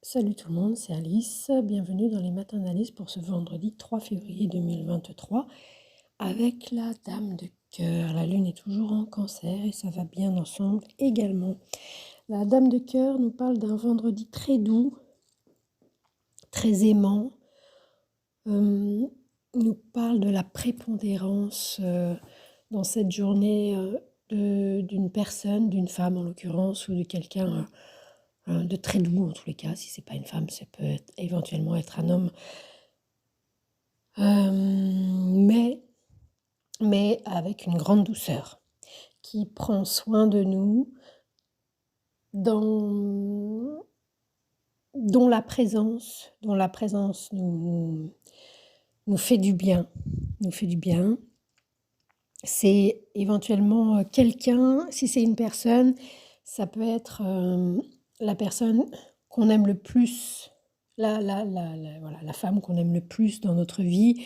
Salut tout le monde, c'est Alice. Bienvenue dans les maternalises pour ce vendredi 3 février 2023 avec la Dame de cœur. La lune est toujours en cancer et ça va bien ensemble également. La Dame de cœur nous parle d'un vendredi très doux, très aimant. Nous parle de la prépondérance dans cette journée d'une personne, d'une femme en l'occurrence, ou de quelqu'un de très doux en tous les cas. Si c'est pas une femme, ça peut éventuellement être un homme. Mais avec une grande douceur, qui prend soin de nous, dont la présence nous fait du bien, C'est éventuellement quelqu'un, si c'est une personne, ça peut être la personne qu'on aime le plus, voilà, la femme qu'on aime le plus dans notre vie,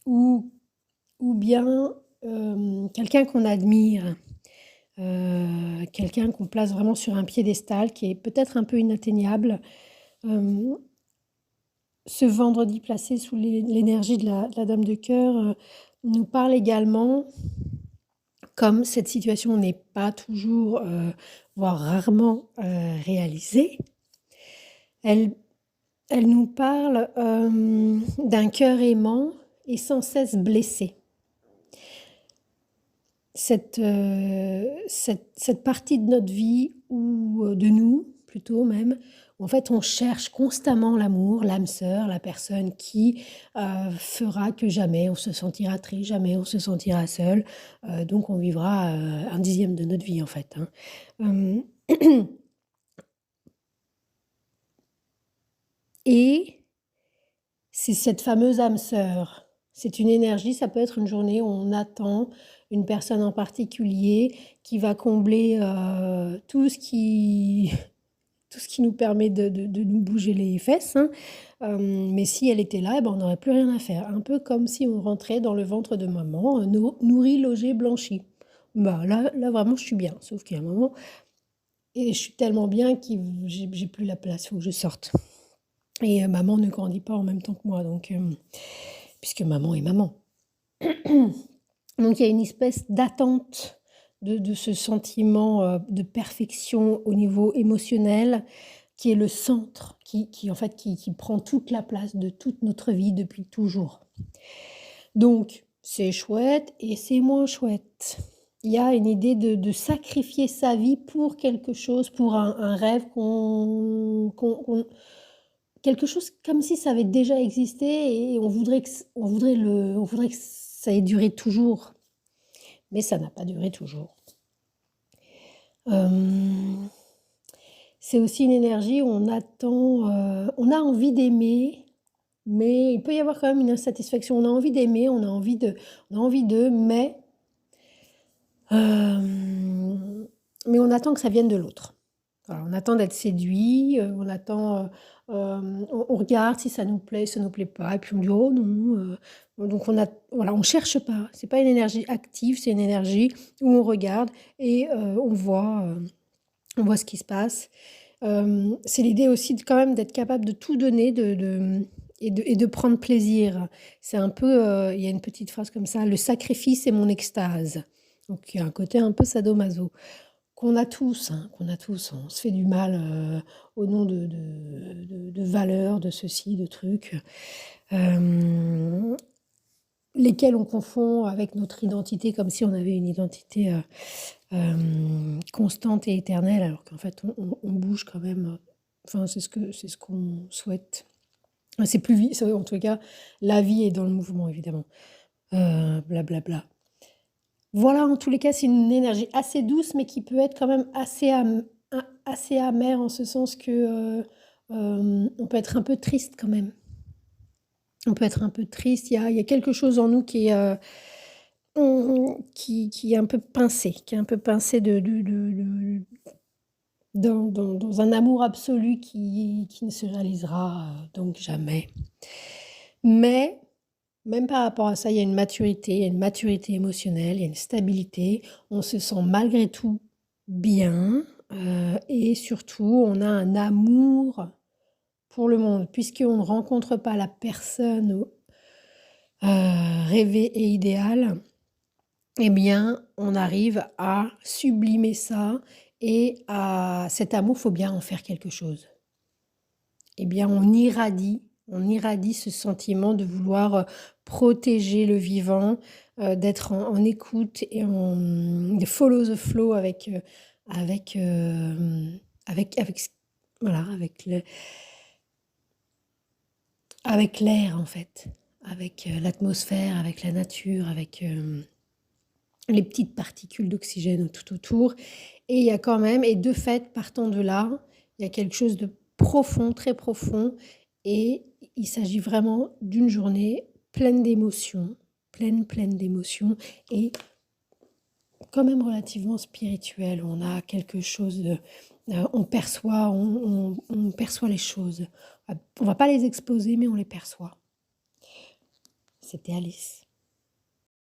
ou bien quelqu'un qu'on admire, quelqu'un qu'on place vraiment sur un piédestal, qui est peut-être un peu inatteignable. Ce vendredi placé sous l'énergie de la Dame de cœur nous parle également, comme cette situation n'est pas toujours, voire rarement réalisée, elle nous parle d'un cœur aimant et sans cesse blessé. Cette partie de notre vie, ou de nous plutôt même, où en fait on cherche constamment l'amour, l'âme sœur, la personne qui fera que jamais on se sentira triste, jamais on se sentira seul, donc on vivra un dixième de notre vie en fait, hein. Et c'est cette fameuse âme sœur. C'est une énergie, ça peut être une journée où on attend une personne en particulier qui va combler tout ce qui nous permet de nous bouger les fesses, hein. Mais si elle était là, eh ben, on n'aurait plus rien à faire. Un peu comme si on rentrait dans le ventre de maman, nourrie, logée, blanchie. Bah, là vraiment, je suis bien. Sauf qu'il y a un moment, et je suis tellement bien que j'ai plus la place, il faut que je sorte. Et maman ne grandit pas en même temps que moi, donc puisque maman est maman. Donc il y a une espèce d'attente de ce sentiment de perfection au niveau émotionnel, qui est le centre, qui en fait qui prend toute la place de toute notre vie depuis toujours. Donc c'est chouette et c'est moins chouette. Il y a une idée de sacrifier sa vie pour quelque chose, pour un rêve quelque chose comme si ça avait déjà existé, et on voudrait que ça ait duré toujours. Mais ça n'a pas duré toujours. C'est aussi une énergie où on attend, on a envie d'aimer, mais il peut y avoir quand même une insatisfaction. On a envie d'aimer, on a envie d'eux, mais on attend que ça vienne de l'autre. Voilà, on attend d'être séduit, on attend, on regarde si ça nous plaît pas, et puis on dit: «Oh non», donc on cherche pas. C'est pas une énergie active, c'est une énergie où on regarde et on voit ce qui se passe. C'est l'idée aussi quand même d'être capable de tout donner, et de prendre plaisir. C'est un peu, il y a une petite phrase comme ça: «Le sacrifice est mon extase». Donc il y a un côté un peu sadomaso. Qu'on a tous, hein, qu'on a tous. On se fait du mal au nom de valeurs, de ceci, de trucs, lesquels on confond avec notre identité, comme si on avait une identité constante et éternelle, alors qu'en fait on bouge quand même. Enfin, c'est ce qu'on souhaite. C'est plus en tout cas, la vie est dans le mouvement évidemment. Blablabla. Bla. Voilà, en tous les cas, c'est une énergie assez douce, mais qui peut être quand même assez amère, en ce sens que, on peut être un peu triste quand même. On peut être un peu triste, il y a quelque chose en nous qui est, qui est un peu pincé, dans un amour absolu qui ne se réalisera, donc jamais. Mais même par rapport à ça, il y a une maturité émotionnelle, il y a une stabilité. On se sent malgré tout bien, et surtout on a un amour pour le monde. Puisqu'on ne rencontre pas la personne, rêvée et idéale, eh bien, on arrive à sublimer ça et à cet amour, faut bien en faire quelque chose. Eh bien, on irradie ce sentiment de vouloir, protéger le vivant, d'être en écoute et de follow the flow avec, avec ce voilà, avec l'air en fait, avec, l'atmosphère, avec la nature, avec, les petites particules d'oxygène tout autour et il y a quand même et de fait, partant de là, il y a quelque chose de profond, très profond et il s'agit vraiment d'une journée pleine d'émotions, pleine d'émotions et quand même relativement spirituelle. On a quelque chose de, on perçoit les choses. On va pas les exposer, mais on les perçoit. C'était Alice.